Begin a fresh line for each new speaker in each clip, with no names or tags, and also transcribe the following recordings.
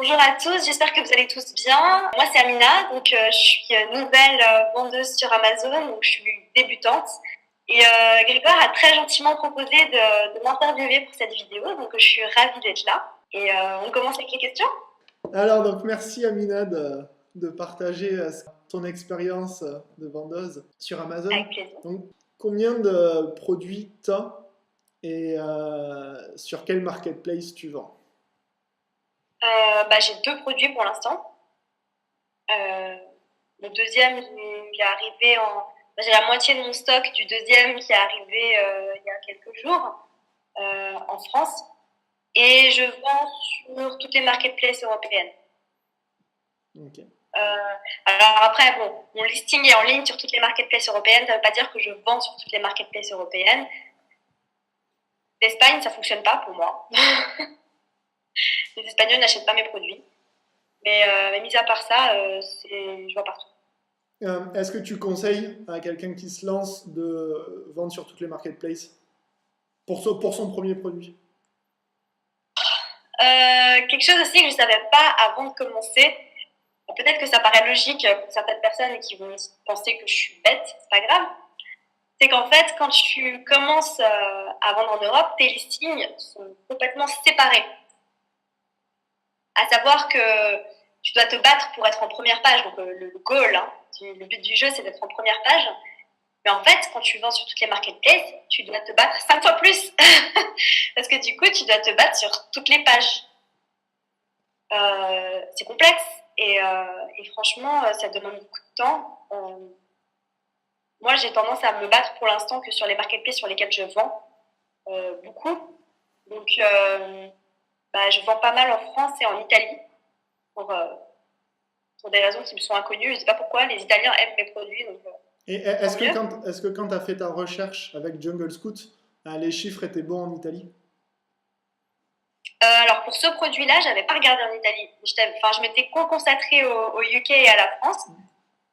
Bonjour à tous, j'espère que vous allez tous bien. Moi c'est Amina, donc je suis nouvelle vendeuse sur Amazon, donc je suis débutante. Et Grégoire a très gentiment proposé de m'interviewer pour cette vidéo, donc je suis ravie d'être là. Et on commence avec les questions.
Alors, donc merci Amina de partager ton expérience de vendeuse sur Amazon.
Avec plaisir.
Donc, combien de produits tu as et sur quel marketplace tu vends?
J'ai 2 produits pour l'instant. Le deuxième, il est arrivé j'ai la moitié de mon stock du deuxième qui est arrivé il y a quelques jours en France. Et je vends sur toutes les marketplaces européennes.
Ok.
Alors après, bon, mon listing est en ligne sur toutes les marketplaces européennes. Ça ne veut pas dire que je vends sur toutes les marketplaces européennes. L'Espagne, ça ne fonctionne pas pour moi. Les Espagnols n'achètent pas mes produits. Mais mis à part ça, je vends partout.
Est-ce que tu conseilles à quelqu'un qui se lance de vendre sur toutes les marketplaces pour son premier produit?
Quelque chose aussi que je ne savais pas avant de commencer, peut-être que ça paraît logique pour certaines personnes qui vont penser que je suis bête, c'est pas grave. C'est qu'en fait, quand tu commences à vendre en Europe, tes listings sont complètement séparés. À savoir que tu dois te battre pour être en première page. Donc le goal, le but du jeu, c'est d'être en première page. Mais en fait, quand tu vends sur toutes les marketplaces, tu dois te battre 5 fois plus. Parce que du coup, tu dois te battre sur toutes les pages. C'est complexe. Et franchement, ça demande beaucoup de temps. Moi, j'ai tendance à me battre pour l'instant que sur les marketplaces sur lesquels je vends beaucoup. Donc, je vends pas mal en France et en Italie pour des raisons qui me sont inconnues. Je ne sais pas pourquoi. Les Italiens aiment mes produits. Donc,
Et est-ce que quand tu as fait ta recherche avec Jungle Scout, les chiffres étaient bons en Italie?
Alors, pour ce produit-là, je n'avais pas regardé en Italie. Je m'étais concentrée au UK et à la France.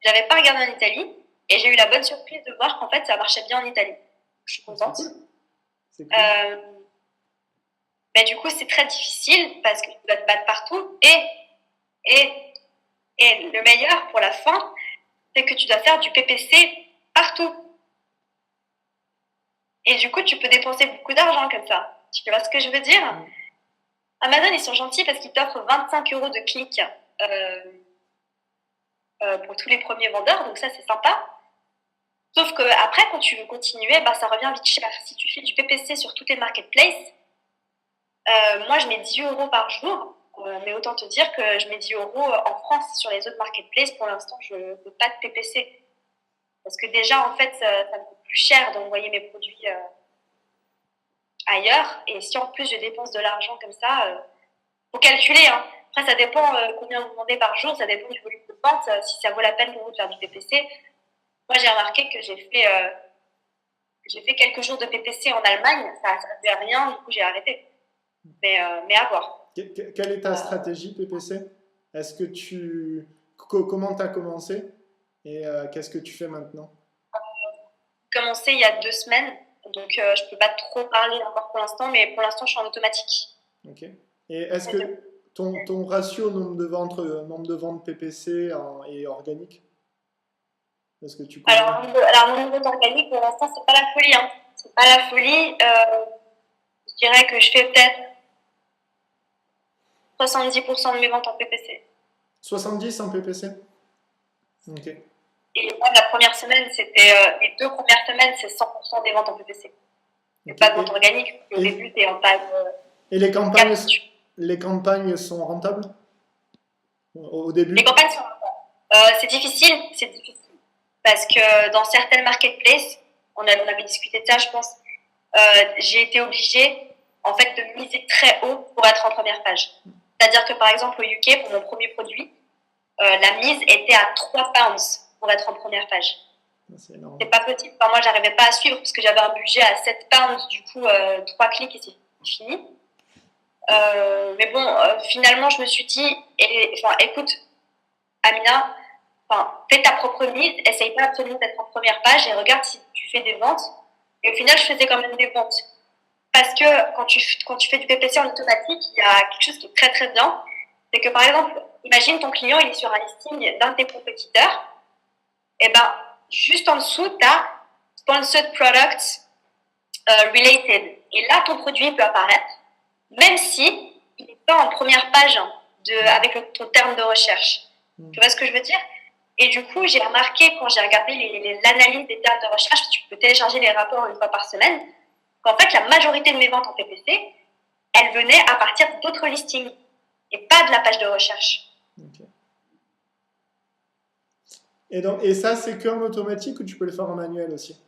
Je n'avais pas regardé en Italie. Et j'ai eu la bonne surprise de voir qu'en fait, ça marchait bien en Italie. Je suis contente.
C'est cool.
Mais du coup, c'est très difficile parce que tu dois te battre partout. Et le meilleur pour la fin, c'est que tu dois faire du PPC partout. Et du coup, tu peux dépenser beaucoup d'argent comme ça. Tu vois ce que je veux dire? Amazon, ils sont gentils parce qu'ils t'offrent 25 € de clic pour tous les premiers vendeurs. Donc ça, c'est sympa. Sauf que après, quand tu veux continuer, ça revient vite cher. Si tu fais du PPC sur toutes les marketplaces, moi, je mets 10 € par jour. Mais autant te dire que je mets 10 € en France. Sur les autres marketplaces, pour l'instant, je ne fais pas de PPC. Parce que déjà, en fait, ça me coûte plus cher d'envoyer mes produits ailleurs. Et si en plus, je dépense de l'argent comme ça, faut calculer. Après, ça dépend combien vous vendez par jour. Ça dépend du volume de vente. Si ça vaut la peine pour vous de faire du PPC. Moi, j'ai remarqué que j'ai fait quelques jours de PPC en Allemagne. Ça ne servait à rien. Du coup, j'ai arrêté. Mais à voir.
Quelle est ta stratégie PPC? Comment tu as commencé et qu'est-ce que tu fais maintenant?
J'ai commencé il y a 2 semaines, donc je ne peux pas trop parler encore pour l'instant, mais pour l'instant je suis en automatique.
Ok. Et est-ce que ton ratio nombre de ventes PPC est organique? Est-ce que tu connais?
Alors mon niveau d'organique pour l'instant c'est pas la folie. C'est pas la folie. Je dirais que je fais peut-être 70% de mes ventes en PPC.
70 en PPC? Ok.
Et moi, la première semaine, les 2 premières semaines, c'est 100% des ventes en PPC. C'est
Okay.
pas de vente organique, au début, tu es en phase.
Et les campagnes sont rentables au début?
Les campagnes sont rentables. C'est difficile. Parce que dans certaines marketplaces, on avait discuté de ça, je pense, j'ai été obligée, en fait, de miser très haut pour être en première page. C'est-à-dire que, par exemple, au UK, pour mon premier produit, la mise était à 3 pounds pour être en première page. C'est pas possible. Enfin, moi, j'arrivais pas à suivre parce que j'avais un budget à 7 pounds. Du coup, 3 clics et c'est fini. Mais bon, finalement, je me suis dit, écoute, Amina, fais ta propre mise, essaye pas absolument d'être en première page et regarde si tu fais des ventes. Et au final, je faisais quand même des ventes. Parce que quand tu fais du PPC en automatique, il y a quelque chose qui est très très bien, C'est que par exemple, imagine ton client, il est sur un listing d'un de tes compétiteurs, et ben juste en dessous, tu as Sponsored Products Related. Et là, ton produit peut apparaître, même si il n'est pas en première page avec ton terme de recherche. Tu vois ce que je veux dire? Et du coup, j'ai remarqué quand j'ai regardé l'analyse des termes de recherche, tu peux télécharger les rapports une fois par semaine, qu'en fait, la majorité de mes ventes en PPC, elles venaient à partir d'autres listings et pas de la page de recherche.
Okay. Et ça, c'est qu'en automatique ou tu peux le faire en manuel aussi?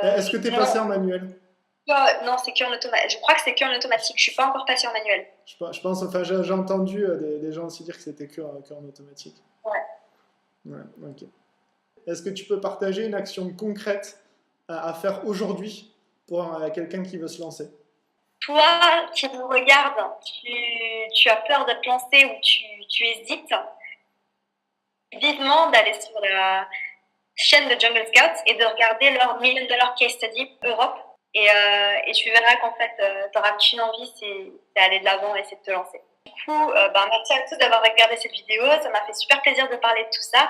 Est-ce que tu es passé en manuel?
Non, c'est qu'en automatique. Je crois que c'est qu'en automatique. Je suis pas encore passée en manuel.
Je pense, enfin, j'ai entendu des gens aussi dire que c'était qu'en automatique. Ouais, ok. Est-ce que tu peux partager une action concrète à faire aujourd'hui pour quelqu'un qui veut se lancer?
Toi qui nous regardes, tu as peur de te lancer ou tu hésites, vivement d'aller sur la chaîne de Jungle Scouts et de regarder leur $1 million case study Europe. Et tu verras qu'en fait, tu n'auras qu'une envie, c'est d'aller de l'avant et c'est de te lancer. Du coup, merci à tous d'avoir regardé cette vidéo. Ça m'a fait super plaisir de parler de tout ça.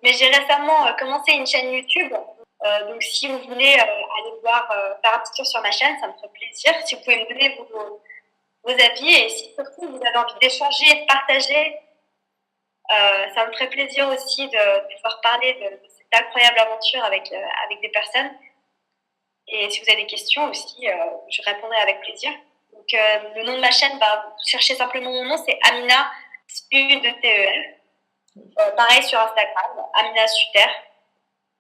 Mais j'ai récemment commencé une chaîne YouTube. Donc, si vous voulez aller voir, faire un petit tour sur ma chaîne, ça me ferait plaisir. Si vous pouvez me donner vos avis et si surtout vous avez envie d'échanger, de partager, ça me ferait plaisir aussi de pouvoir parler de cette incroyable aventure avec des personnes. Et si vous avez des questions aussi, je répondrai avec plaisir. Donc, le nom de ma chaîne, vous cherchez simplement mon nom, c'est Amina Suter. Pareil sur Instagram, Amina Suter.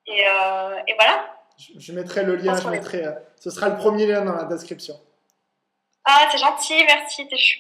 Et voilà.
Je mettrai le lien, ce sera le premier lien dans la description.
Ah, c'est gentil, merci, t'es chou.